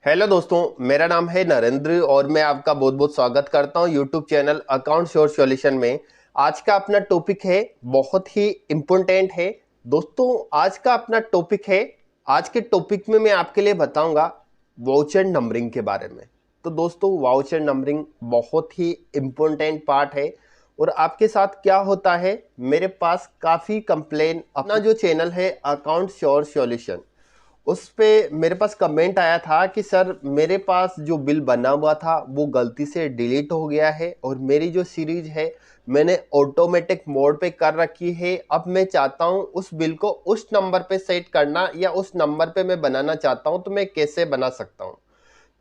Hello दोस्तों, मेरा नाम है नरेंद्र और मैं आपका बहुत बहुत स्वागत करता हूं YouTube channel account sure solution में। आज का अपना टॉपिक है बहुत ही इम्पोर्टेंट है। दोस्तों, आज का अपना टॉपिक है, आज के टॉपिक में मैं आपके लिए बताऊंगा वाउचर नंबरिंग के बारे में। तो दोस्तों, वाउचर नंबरिंग बहुत ही इम्पोर्टेंट पार्ट है। और आपके साथ क्या होता है, मेरे पास काफ़ी कंप्लेन, अपना जो चैनल है अकाउंट श्योर सॉल्यूशन, उस पे मेरे पास कमेंट आया था कि सर मेरे पास जो बिल बना हुआ था वो गलती से डिलीट हो गया है और मेरी जो सीरीज है मैंने ऑटोमेटिक मोड पे कर रखी है। अब मैं चाहता हूँ उस बिल को उस नंबर पे सेट करना या उस नंबर पे मैं बनाना चाहता हूँ, तो मैं कैसे बना सकता हूँ।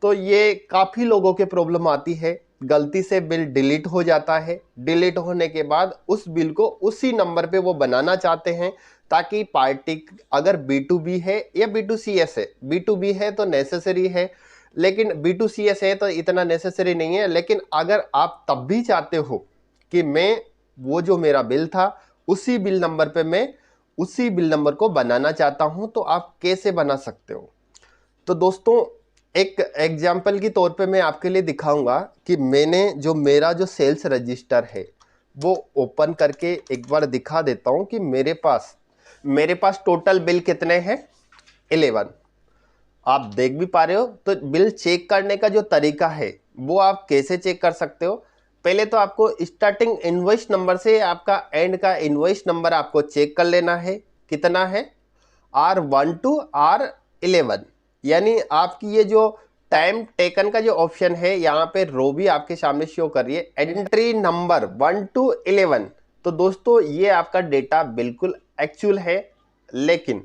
तो ये काफ़ी लोगों के प्रॉब्लम आती है, गलती से बिल डिलीट हो जाता है। डिलीट होने के बाद उस बिल को उसी नंबर पे वो बनाना चाहते हैं ताकि पार्टी, अगर B2B है या B2CS है, B2B है तो नेसेसरी है, लेकिन B2CS है तो इतना नेसेसरी नहीं है। लेकिन अगर आप तब भी चाहते हो कि मैं वो जो मेरा बिल था उसी बिल नंबर पे मैं उसी बिल नंबर को बनाना चाहता हूं, तो आप कैसे बना सकते हो। तो दोस्तों, एक एग्जाम्पल की तौर पे मैं आपके लिए दिखाऊंगा कि मैंने जो मेरा जो सेल्स रजिस्टर है वो ओपन करके एक बार दिखा देता हूं कि मेरे पास टोटल बिल कितने हैं, 11। आप देख भी पा रहे हो। तो बिल चेक करने का जो तरीका है वो आप कैसे चेक कर सकते हो। पहले तो आपको स्टार्टिंग इनवॉइस नंबर से आपका एंड का इनवॉइस नंबर आपको चेक कर लेना है, कितना है, R1 to R11। यानी आपकी ये जो टाइम टेकन का जो ऑप्शन है, यहाँ पे रो भी आपके सामने शो कर रही है, एंट्री नंबर 1 to 11। तो दोस्तों, ये आपका डेटा बिल्कुल एक्चुअल है, लेकिन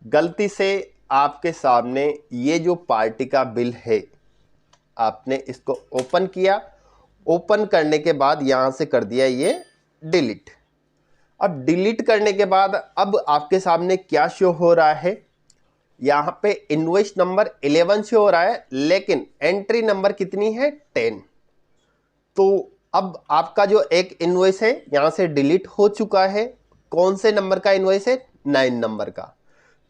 गलती से आपके सामने ये जो पार्टी का बिल है, आपने इसको ओपन किया, ओपन करने के बाद यहाँ से कर दिया ये डिलीट। अब डिलीट करने के बाद अब आपके सामने क्या शो हो रहा है, यहाँ पे इनवॉइस नंबर 11 शो हो रहा है, लेकिन एंट्री नंबर कितनी है, 10। तो अब आपका जो एक इनवॉइस है यहाँ से डिलीट हो चुका है। कौन से नंबर का इनवॉइस है, 9 नंबर का।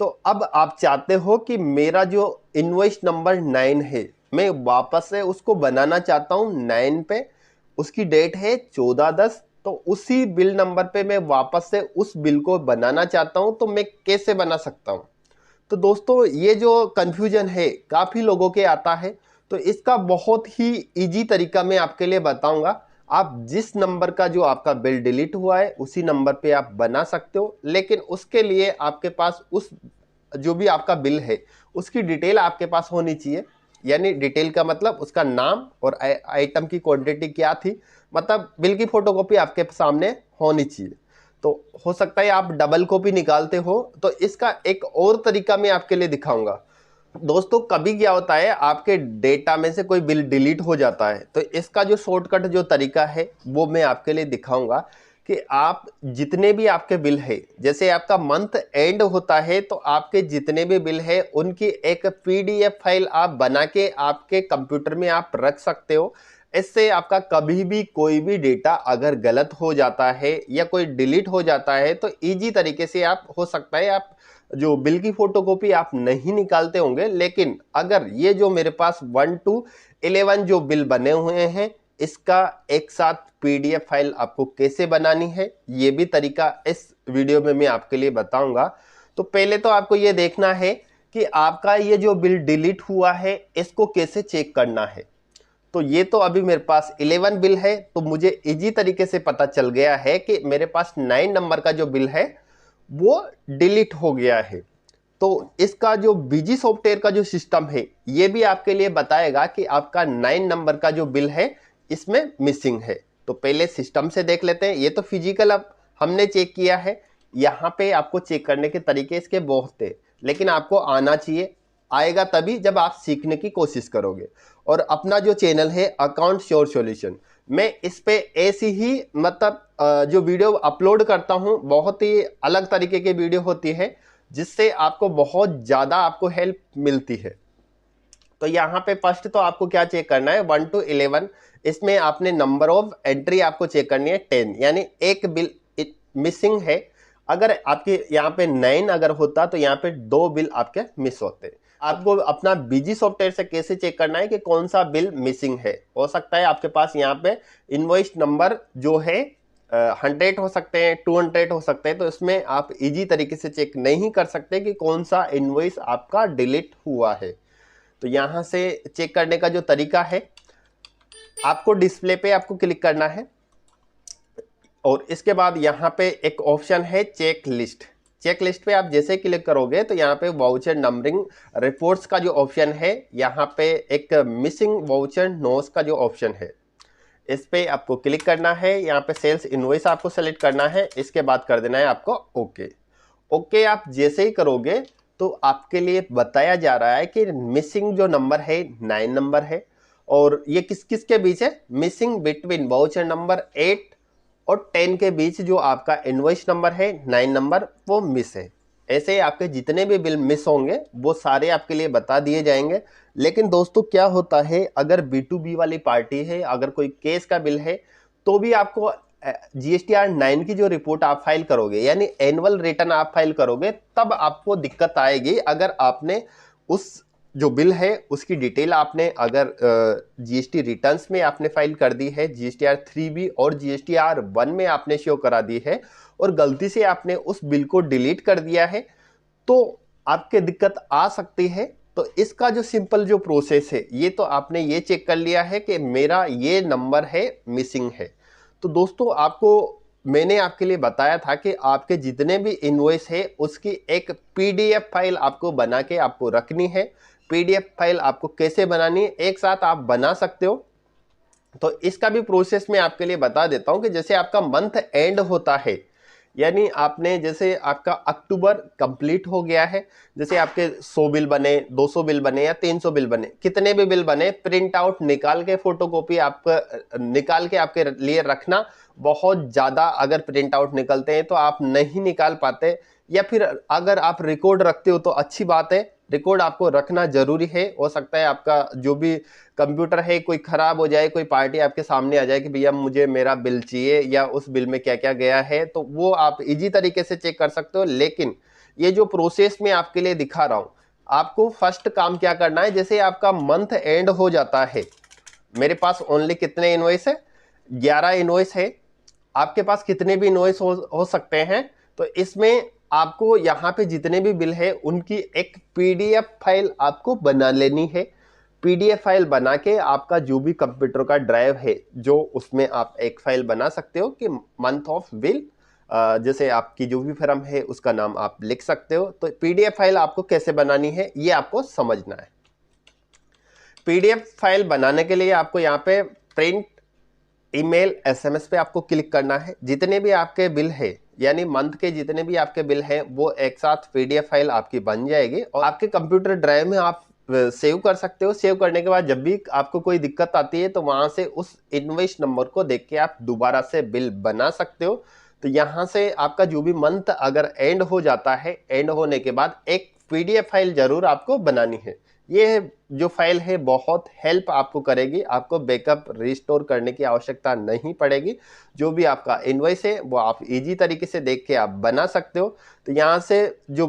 तो अब आप चाहते हो कि मेरा जो इनवॉइस नंबर 9 है मैं वापस से उसको बनाना चाहता हूँ 9 पे, उसकी डेट है 14/10। तो उसी बिल नंबर पे मैं वापस से उस बिल को बनाना चाहता हूँ, तो मैं कैसे बना सकता हूँ। तो दोस्तों, ये जो कंफ्यूजन है काफ़ी लोगों के आता है, तो इसका बहुत ही इजी तरीका मैं आपके लिए बताऊंगा। आप जिस नंबर का जो आपका बिल डिलीट हुआ है उसी नंबर पे आप बना सकते हो, लेकिन उसके लिए आपके पास उस जो भी आपका बिल है उसकी डिटेल आपके पास होनी चाहिए। यानी डिटेल का मतलब उसका नाम और आइटम की क्वांटिटी क्या थी, मतलब बिल की फोटोकॉपी आपके सामने होनी चाहिए। तो हो सकता है आप डबल कॉपी निकालते हो, तो इसका एक और तरीका मैं आपके लिए दिखाऊंगा। दोस्तों, कभी क्या होता है, आपके डेटा में से कोई बिल डिलीट हो जाता है, तो इसका जो शॉर्टकट जो तरीका है वो मैं आपके लिए दिखाऊंगा कि आप जितने भी आपके बिल है, जैसे आपका मंथ एंड होता है तो आपके जितने भी बिल है उनकी एक PDF फाइल आप बना के आपके कंप्यूटर में आप रख सकते हो। इससे आपका कभी भी कोई भी डेटा अगर गलत हो जाता है या कोई डिलीट हो जाता है तो इजी तरीके से आप, हो सकता है आप जो बिल की फोटोकॉपी आप नहीं निकालते होंगे, लेकिन अगर ये जो मेरे पास 1 to 11 जो बिल बने हुए हैं इसका एक साथ PDF फाइल आपको कैसे बनानी है, ये भी तरीका इस वीडियो में मैं आपके लिए बताऊंगा। तो पहले तो आपको ये देखना है कि आपका ये जो बिल डिलीट हुआ है इसको कैसे चेक करना है। तो ये तो अभी मेरे पास 11 बिल है, तो मुझे इजी तरीके से पता चल गया है कि मेरे पास 9 नंबर का जो बिल है वो डिलीट हो गया है। तो इसका जो बीजी सॉफ्टवेयर का जो सिस्टम है ये भी आपके लिए बताएगा कि आपका 9 नंबर का जो बिल है इसमें मिसिंग है। तो पहले सिस्टम से देख लेते हैं। ये तो फिजिकल अब हमने चेक किया है, यहाँ पे आपको चेक करने के तरीके इसके बहुत थे, लेकिन आपको आना चाहिए, आएगा तभी जब आप सीखने की कोशिश करोगे। और अपना जो चैनल है अकाउंट श्योर सॉल्यूशन, मैं इस पे ऐसी ही मतलब जो वीडियो अपलोड करता हूँ बहुत ही अलग तरीके की वीडियो होती है जिससे आपको बहुत ज़्यादा आपको हेल्प मिलती है। तो यहाँ पे फर्स्ट तो आपको क्या चेक करना है, 1 to 11, इसमें आपने नंबर ऑफ एंट्री आपको चेक करनी है 10, यानी एक बिल मिसिंग है। अगर आपके यहाँ पे 9 अगर होता तो यहाँ पे 2 बिल आपके मिस होते। आपको अपना बिजी सॉफ्टवेयर से कैसे चेक करना है कि कौन सा बिल मिसिंग है। हो सकता है आपके पास यहाँ पे इनवॉइस नंबर जो है 100 हो सकते हैं, 200 हो सकते हैं, तो इसमें आप इजी तरीके से चेक नहीं कर सकते कि कौन सा इनवॉइस आपका डिलीट हुआ है। तो यहाँ से चेक करने का जो तरीका है, आपको डिस्प्ले पे आपको क्लिक करना है और इसके बाद यहाँ पे एक ऑप्शन है चेक लिस्ट। चेक लिस्ट पे आप जैसे क्लिक करोगे तो यहाँ पे वाउचर नंबरिंग रिपोर्ट्स का जो ऑप्शन है, यहाँ पे एक मिसिंग वाउचर नोस का जो ऑप्शन है, इस पे आपको क्लिक करना है। यहाँ पे सेल्स इनवॉइस आपको सेलेक्ट करना है, इसके बाद कर देना है आपको ओके। ओके आप जैसे ही करोगे तो आपके लिए बताया जा रहा है कि मिसिंग जो नंबर है 9 नंबर है, और ये किस किस के बीच है, मिसिंग बिटवीन वाउचर नंबर 8 और 10 के बीच जो आपका इनवॉइस नंबर है 9 नंबर वो मिस है। ऐसे आपके जितने भी बिल मिस होंगे वो सारे आपके लिए बता दिए जाएंगे। लेकिन दोस्तों क्या होता है, अगर B2B वाली पार्टी है, अगर कोई केस का बिल है, तो भी आपको GSTR 9 की जो रिपोर्ट आप फाइल करोगे, यानी एनुअल रिटर्न आप फाइल करोगे, तब आपको दिक्कत आएगी। अगर आपने उस जो बिल है उसकी डिटेल आपने अगर GST रिटर्न्स में आपने फाइल कर दी है, GSTR 3B और GSTR 1 में आपने शो करा दी है, और गलती से आपने उस बिल को डिलीट कर दिया है, तो आपके दिक्कत आ सकती है। तो इसका जो सिंपल जो प्रोसेस है, ये तो आपने ये चेक कर लिया है कि मेरा ये नंबर है मिसिंग है। तो दोस्तों आपको मैंने आपके लिए बताया था कि आपके जितने भी इनवॉइस है उसकी एक PDF फाइल आपको बना के आपको रखनी है। PDF फाइल आपको कैसे बनानी है, एक साथ आप बना सकते हो। तो इसका भी प्रोसेस मैं आपके लिए बता देता हूं कि जैसे आपका मंथ एंड होता है, यानी आपने जैसे आपका अक्टूबर कंप्लीट हो गया है, जैसे आपके 100 बिल बने, 200 बिल बने या 300 बिल बने, कितने भी बिल बने, प्रिंट आउट निकाल के फोटोकॉपी आपका निकाल के आपके लिए रखना। बहुत ज्यादा अगर प्रिंट आउट निकलते हैं तो आप नहीं निकाल पाते, या फिर अगर आप रिकॉर्ड रखते हो तो अच्छी बात है, रिकॉर्ड आपको रखना जरूरी है। हो सकता है आपका जो भी कंप्यूटर है कोई खराब हो जाए, कोई पार्टी आपके सामने आ जाए कि भैया मुझे मेरा बिल चाहिए या उस बिल में क्या क्या गया है, तो वो आप इजी तरीके से चेक कर सकते हो। लेकिन ये जो प्रोसेस मैं आपके लिए दिखा रहा हूं, आपको फर्स्ट काम क्या करना है, जैसे आपका मंथ एंड हो जाता है, मेरे पास ओनली कितने इनवॉइस है, 11 इनवॉइस है, आपके पास कितने भी इनवॉइस हो सकते हैं। तो इसमें आपको यहाँ पे जितने भी बिल है उनकी एक PDF फाइल आपको बना लेनी है। PDF फाइल बना के आपका जो भी कंप्यूटर का ड्राइव है, जो उसमें आप एक फाइल बना सकते हो कि मंथ ऑफ बिल, जैसे आपकी जो भी फर्म है उसका नाम आप लिख सकते हो। तो PDF फाइल आपको कैसे बनानी है ये आपको समझना है। PDF फाइल बनाने के लिए आपको यहाँ पे प्रिंट ईमेल SMS पे आपको क्लिक करना है। जितने भी आपके बिल है, यानी मंथ के जितने भी आपके बिल हैं, वो एक साथ PDF फाइल आपकी बन जाएगी और आपके कंप्यूटर ड्राइव में आप सेव कर सकते हो। सेव करने के बाद जब भी आपको कोई दिक्कत आती है तो वहां से उस इनवॉइस नंबर को देख के आप दोबारा से बिल बना सकते हो। तो यहाँ से आपका जो भी मंथ अगर एंड हो जाता है, एंड होने के बाद एक PDF फाइल जरूर आपको बनानी है। ये जो फाइल है बहुत हेल्प आपको करेगी, आपको बैकअप रिस्टोर करने की आवश्यकता नहीं पड़ेगी। जो भी आपका इनवॉइस है वो आप इजी तरीके से देख के आप बना सकते हो। तो यहाँ से जो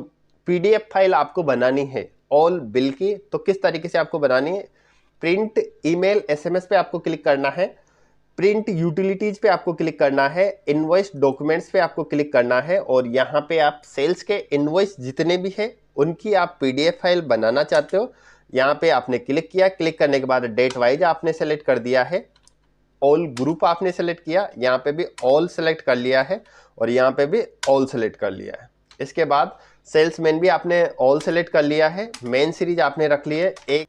PDF फाइल आपको बनानी है ऑल बिल की, तो किस तरीके से आपको बनानी है, प्रिंट ईमेल SMS पे आपको क्लिक करना है, प्रिंट यूटिलिटीज पे आपको क्लिक करना है, इनवॉइस डॉक्यूमेंट्स पे आपको क्लिक करना है, और यहाँ पे आप सेल्स के इनवॉइस जितने भी है उनकी आप PDF फाइल बनाना चाहते हो। यहाँ पे आपने क्लिक किया, क्लिक करने के बाद डेट वाइज आपने सेलेक्ट कर दिया है, ऑल ग्रुप आपने सेलेक्ट किया, यहाँ पे भी ऑल सेलेक्ट कर लिया है और यहाँ पे भी ऑल सेलेक्ट कर लिया है। इसके बाद सेल्समैन भी आपने ऑल सेलेक्ट कर लिया है, मेन सीरीज आपने रख ली है एक।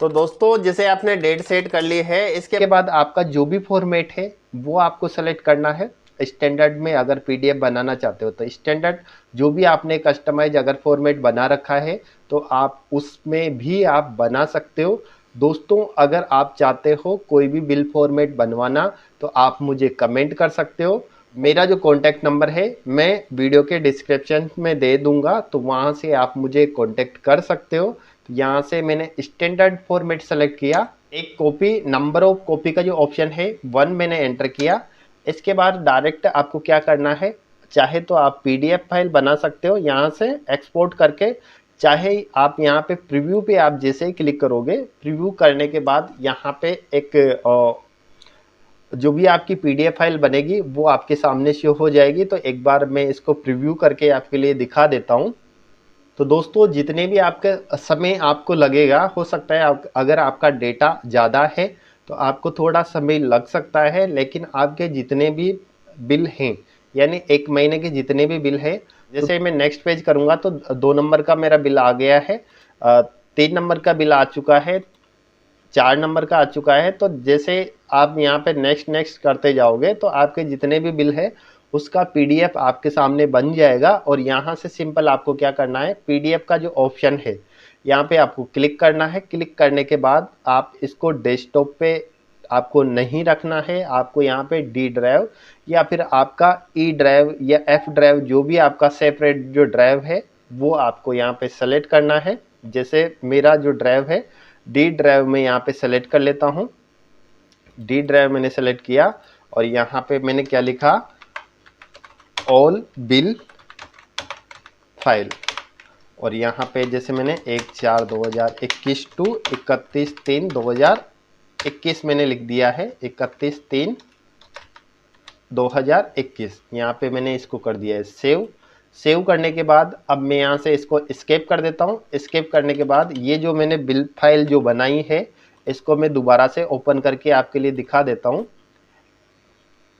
तो दोस्तों जैसे आपने डेट सेट कर ली है, इसके बाद आपका जो भी फॉर्मेट है वो आपको सेलेक्ट करना है। स्टैंडर्ड में अगर PDF बनाना चाहते हो तो स्टैंडर्ड, जो भी आपने कस्टमाइज अगर फॉर्मेट बना रखा है तो आप उसमें भी आप बना सकते हो। दोस्तों अगर आप चाहते हो कोई भी बिल फॉर्मेट बनवाना तो आप मुझे कमेंट कर सकते हो। मेरा जो कॉन्टैक्ट नंबर है मैं वीडियो के डिस्क्रिप्शन में दे दूंगा, तो वहाँ से आप मुझे कॉन्टैक्ट कर सकते हो। तो यहाँ से मैंने स्टैंडर्ड फॉर्मेट सेलेक्ट किया, एक कॉपी, नंबर ऑफ कॉपी का जो ऑप्शन है 1 मैंने एंटर किया। इसके बाद डायरेक्ट आपको क्या करना है, चाहे तो आप PDF फाइल बना सकते हो, यहाँ से एक्सपोर्ट करके चाहे आप यहाँ पे प्रीव्यू पे आप जैसे ही क्लिक करोगे, प्रीव्यू करने के बाद यहाँ पे एक जो भी आपकी पीडीएफ फाइल बनेगी वो आपके सामने शो हो जाएगी। तो एक बार मैं इसको प्रीव्यू करके आपके लिए दिखा देता हूँ। तो दोस्तों, जितने भी आपका समय आपको लगेगा, हो सकता है अगर आपका डेटा ज़्यादा है तो आपको थोड़ा समय लग सकता है, लेकिन आपके जितने भी बिल हैं, यानी 1 महीने के जितने भी बिल हैं, जैसे मैं नेक्स्ट पेज करूँगा तो 2 नंबर का मेरा बिल आ गया है, 3 नंबर का बिल आ चुका है, 4 नंबर का आ चुका है। तो जैसे आप यहाँ पे नेक्स्ट नेक्स्ट करते जाओगे तो आपके जितने भी बिल है उसका पीडीएफ आपके सामने बन जाएगा। और यहाँ से सिंपल आपको क्या करना है, पीडीएफ का जो ऑप्शन है यहाँ पे आपको क्लिक करना है। क्लिक करने के बाद आप इसको डेस्कटॉप पे आपको नहीं रखना है, आपको यहाँ पे डी ड्राइव या फिर आपका ई ड्राइव या एफ ड्राइव, जो भी आपका सेपरेट जो ड्राइव है वो आपको यहाँ पे सेलेक्ट करना है। जैसे मेरा जो ड्राइव है डी ड्राइव में यहाँ पे सेलेक्ट कर लेता हूँ। डी ड्राइव मैंने सेलेक्ट किया और यहाँ पे मैंने क्या लिखा, ऑल बिल फाइल। और यहाँ पे जैसे मैंने 1/4/2021 टू 31/3/2021 मैंने लिख दिया है, 31/3/2021। यहाँ पे मैंने इसको कर दिया है सेव। सेव करने के बाद अब मैं यहाँ से इसको एस्केप कर देता हूँ। एस्केप करने के बाद ये जो मैंने बिल फाइल जो बनाई है इसको मैं दोबारा से ओपन करके आपके लिए दिखा देता हूँ।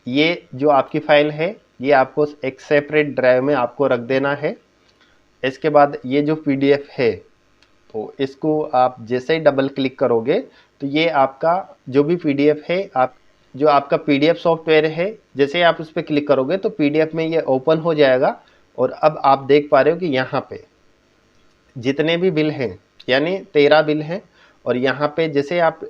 ये जो आपकी फाइल है ये आपको एक सेपरेट ड्राइव में आपको रख देना है। इसके बाद ये जो पीडीएफ है तो इसको आप जैसे ही डबल क्लिक करोगे तो ये आपका जो भी पीडीएफ है, आप जो आपका पीडीएफ सॉफ्टवेयर है, जैसे आप उस पर क्लिक करोगे तो पीडीएफ में ये ओपन हो जाएगा। और अब आप देख पा रहे हो कि यहाँ पे जितने भी बिल हैं, यानी 13 बिल हैं। और यहाँ पे जैसे आप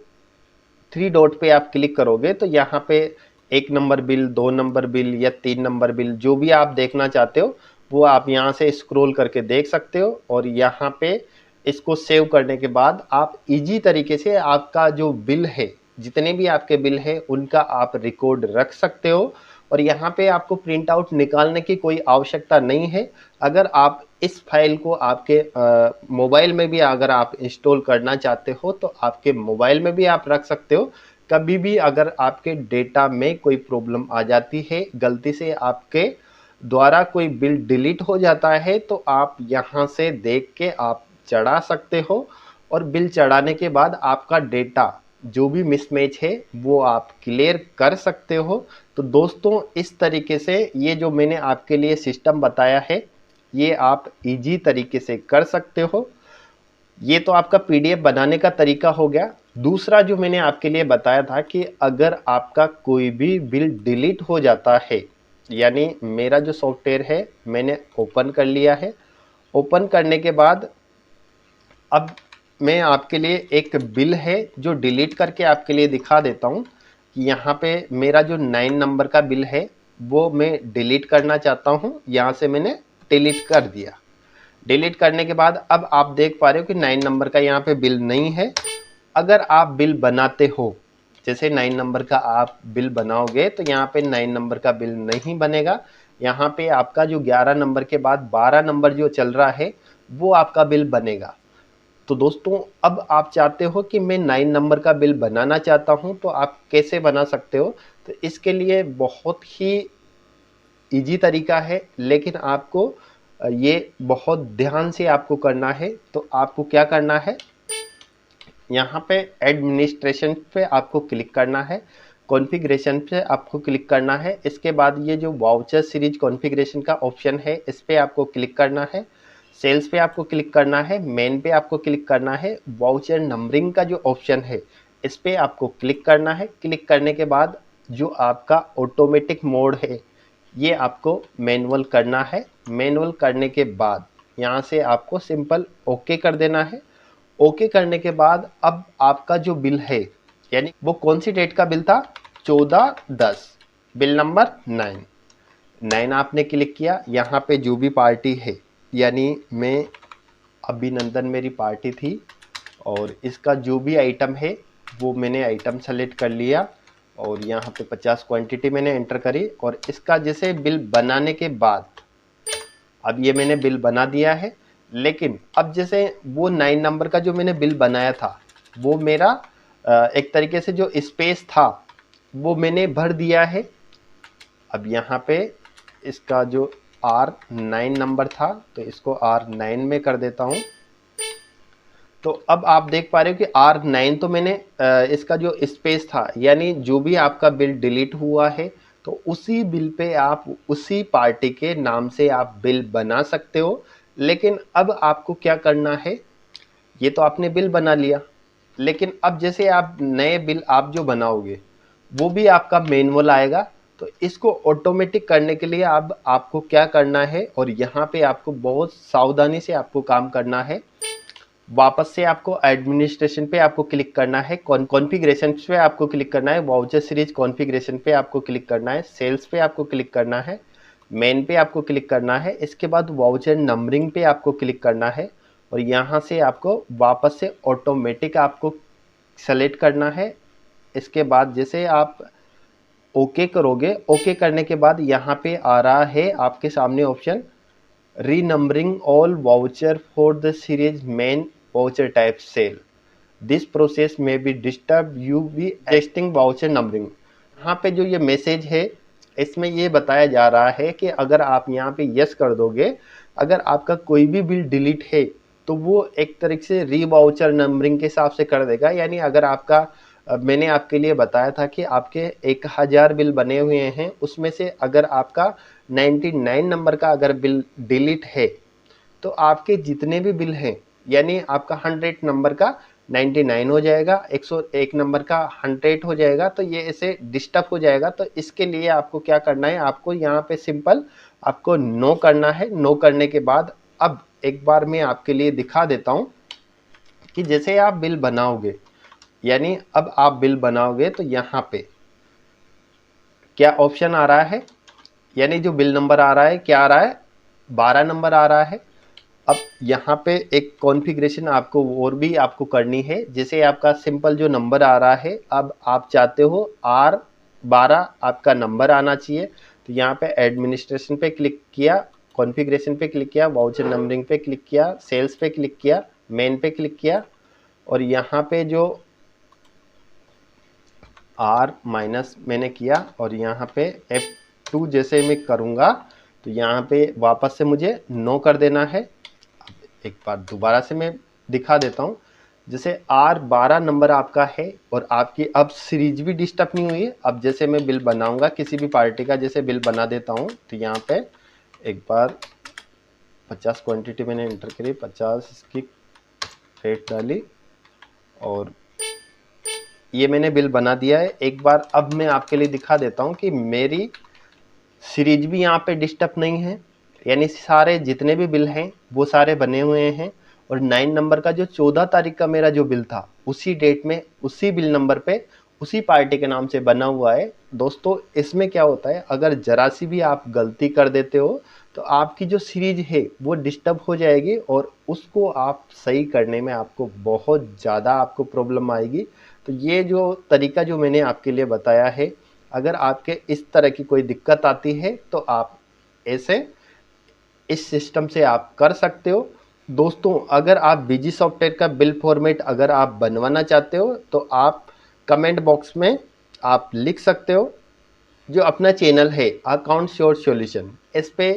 3 डॉट पे आप क्लिक करोगे तो यहाँ पे 1 नंबर बिल, 2 नंबर बिल या 3 नंबर बिल, जो भी आप देखना चाहते हो वो आप यहाँ से स्क्रॉल करके देख सकते हो। और यहाँ पे इसको सेव करने के बाद आप इजी तरीके से आपका जो बिल है, जितने भी आपके बिल है उनका आप रिकॉर्ड रख सकते हो। और यहाँ पे आपको प्रिंट आउट निकालने की कोई आवश्यकता नहीं है। अगर आप इस फाइल को आपके मोबाइल में भी अगर आप इंस्टॉल करना चाहते हो तो आपके मोबाइल में भी आप रख सकते हो। कभी भी अगर आपके डेटा में कोई प्रॉब्लम आ जाती है, गलती से आपके द्वारा कोई बिल डिलीट हो जाता है, तो आप यहाँ से देख के आप चढ़ा सकते हो। और बिल चढ़ाने के बाद आपका डेटा जो भी मिसमैच है वो आप क्लियर कर सकते हो। तो दोस्तों, इस तरीके से ये जो मैंने आपके लिए सिस्टम बताया है ये आप इजी तरीके से कर सकते हो। ये तो आपका पीडीएफ बनाने का तरीका हो गया। दूसरा जो मैंने आपके लिए बताया था कि अगर आपका कोई भी बिल डिलीट हो जाता है, यानी मेरा जो सॉफ्टवेयर है मैंने ओपन कर लिया है। ओपन करने के बाद अब मैं आपके लिए एक बिल है जो डिलीट करके आपके लिए दिखा देता हूँ कि यहाँ पे मेरा जो 9 नंबर का बिल है वो मैं डिलीट करना चाहता हूँ। यहाँ से मैंने डिलीट कर दिया। डिलीट करने के बाद अब आप देख पा रहे हो कि 9 नंबर का यहाँ पे बिल नहीं है। अगर आप बिल बनाते हो, जैसे 9 नंबर का आप बिल बनाओगे तो यहाँ पे 9 नंबर का बिल नहीं बनेगा। यहाँ पे आपका जो 11 नंबर के बाद 12 नंबर जो चल रहा है वो आपका बिल बनेगा। तो दोस्तों, अब आप चाहते हो कि मैं 9 नंबर का बिल बनाना चाहता हूं, तो आप कैसे बना सकते हो? तो इसके लिए बहुत ही इजी तरीका है, लेकिन आपको ये बहुत ध्यान से आपको करना है। तो आपको क्या करना है, यहाँ पे एडमिनिस्ट्रेशन पे आपको क्लिक करना है, कॉन्फ़िगरेशन पे आपको क्लिक करना है। इसके बाद ये जो वाउचर सीरीज कॉन्फ़िगरेशन का ऑप्शन है इस पे आपको क्लिक करना है। सेल्स पे आपको क्लिक करना है, मेन पे आपको क्लिक करना है, वाउचर नंबरिंग का जो ऑप्शन है इस पे आपको क्लिक करना है। क्लिक करने के बाद जो आपका ऑटोमेटिक मोड है ये आपको मैनुअल करना है। मैनुअल करने के बाद यहाँ से आपको सिंपल ओके कर देना है। ओके करने के बाद अब आपका जो बिल है, यानी वो कौन सी डेट का बिल था, 14/10, बिल नंबर 9 आपने क्लिक किया। यहाँ पे जो भी पार्टी है, यानी मैं अभिनंदन मेरी पार्टी थी, और इसका जो भी आइटम है वो मैंने आइटम सेलेक्ट कर लिया और यहाँ पे 50 क्वांटिटी मैंने एंटर करी। और इसका जैसे बिल बनाने के बाद अब ये मैंने बिल बना दिया है। लेकिन अब जैसे वो 9 नंबर का जो मैंने बिल बनाया था, वो मेरा एक तरीके से जो स्पेस था वो मैंने भर दिया है। अब यहाँ पे इसका जो R9 नंबर था तो इसको R9 में कर देता हूँ। तो अब आप देख पा रहे हो कि R9 तो मैंने इसका जो स्पेस था, यानी जो भी आपका बिल डिलीट हुआ है तो उसी बिल पे आप उसी पार्टी के नाम से आप बिल बना सकते हो। लेकिन अब आपको क्या करना है, ये तो आपने बिल बना लिया, लेकिन अब जैसे आप नए बिल आप जो बनाओगे वो भी आपका मैनुअल आएगा। तो इसको ऑटोमेटिक करने के लिए अब आपको क्या करना है, और यहाँ पे आपको बहुत सावधानी से आपको काम करना है। वापस से आपको एडमिनिस्ट्रेशन पे आपको क्लिक करना है, कॉन्फ़िगरेशन पे आपको क्लिक करना है, वाउचर सीरीज कॉन्फ़िगरेशन पे आपको क्लिक करना है, सेल्स पे आपको क्लिक करना है, मेन पे आपको क्लिक करना है, इसके बाद वाउचर नंबरिंग पे आपको क्लिक करना है, और यहाँ से आपको वापस से ऑटोमेटिक आपको सेलेक्ट करना है। इसके बाद जैसे आप ओके करोगे, ओके करने के बाद यहाँ पे आ रहा है आपके सामने option renumbering all voucher for the series main voucher type sale, this process may be disturb you be adjusting voucher numbering. यहाँ पे जो ये मैसेज है इसमें ये बताया जा रहा है कि अगर आप यहाँ पे यस कर दोगे, अगर आपका कोई भी बिल डिलीट है तो वो एक तरीके से री वाउचर नंबरिंग के हिसाब से कर देगा। यानी अगर आपका मैंने आपके लिए बताया था कि आपके 1000 बिल बने हुए हैं, उसमें से अगर आपका 99 नंबर का अगर बिल डिलीट है तो आपके जितने भी बिल हैं, यानी आपका 100 नंबर का 99 हो जाएगा, 101 नंबर का 100 हो जाएगा, तो ये ऐसे डिस्टर्ब हो जाएगा। तो इसके लिए आपको क्या करना है, आपको यहाँ पे सिंपल आपको नो करना है। नो करने के बाद अब एक बार मैं आपके लिए दिखा देता हूँ कि जैसे आप बिल बनाओगे, यानी अब आप बिल बनाओगे तो यहाँ पे क्या ऑप्शन आ रहा है, यानी जो बिल नंबर आ रहा है क्या आ रहा है, 12 नंबर आ रहा है। अब यहाँ पे एक कॉन्फ़िगरेशन आपको और भी आपको करनी है। जैसे आपका सिंपल जो नंबर आ रहा है, अब आप चाहते हो R12 आपका नंबर आना चाहिए, तो यहाँ पे एडमिनिस्ट्रेशन पे क्लिक किया, कॉन्फ़िगरेशन पे क्लिक किया, वाउचर नंबरिंग पे क्लिक किया, सेल्स पे क्लिक किया, मेन पे क्लिक किया, और यहाँ पे जो R- मैंने किया, और यहाँ पे F2 जैसे मैं करूँगा तो यहाँ पे वापस से मुझे नो कर देना है। एक बार दोबारा से मैं दिखा देता हूँ। जैसे R12 नंबर आपका है और आपकी अब सीरीज भी डिस्टर्ब नहीं हुई है। अब जैसे मैं बिल बनाऊंगा किसी भी पार्टी का, जैसे बिल बना देता हूँ, तो यहाँ पे एक बार 50 क्वांटिटी मैंने एंटर करी, 50 इसकी रेट डाली और ये मैंने बिल बना दिया है। एक बार अब मैं आपके लिए दिखा देता हूँ कि मेरी सीरीज भी यहाँ पे डिस्टर्ब नहीं है, यानी सारे जितने भी बिल हैं वो सारे बने हुए हैं। और 9 नंबर का जो 14 तारीख का मेरा जो बिल था उसी डेट में उसी बिल नंबर पे उसी पार्टी के नाम से बना हुआ है। दोस्तों इसमें क्या होता है, अगर जरा सी भी आप गलती कर देते हो तो आपकी जो सीरीज है वो डिस्टर्ब हो जाएगी और उसको आप सही करने में आपको बहुत ज़्यादा आपको प्रॉब्लम आएगी। तो ये जो तरीका जो मैंने आपके लिए बताया है, अगर आपके इस तरह की कोई दिक्कत आती है तो आप ऐसे इस सिस्टम से आप कर सकते हो। दोस्तों अगर आप बीजी सॉफ्टवेयर का बिल फॉर्मेट अगर आप बनवाना चाहते हो तो आप कमेंट बॉक्स में आप लिख सकते हो। जो अपना चैनल है अकाउंट श्योर सॉल्यूशन, इस पे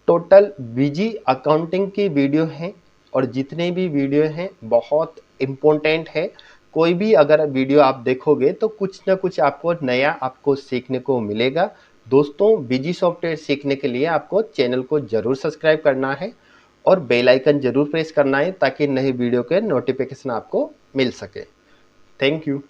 टोटल बीजी अकाउंटिंग की वीडियो हैं और जितने भी वीडियो हैं बहुत इम्पोर्टेंट है। कोई भी अगर वीडियो आप देखोगे तो कुछ ना कुछ आपको नया आपको सीखने को मिलेगा। दोस्तों बीजी सॉफ्टवेयर सीखने के लिए आपको चैनल को ज़रूर सब्सक्राइब करना है और बेल आइकन ज़रूर प्रेस करना है ताकि नई वीडियो के नोटिफिकेशन आपको मिल सके। Thank you.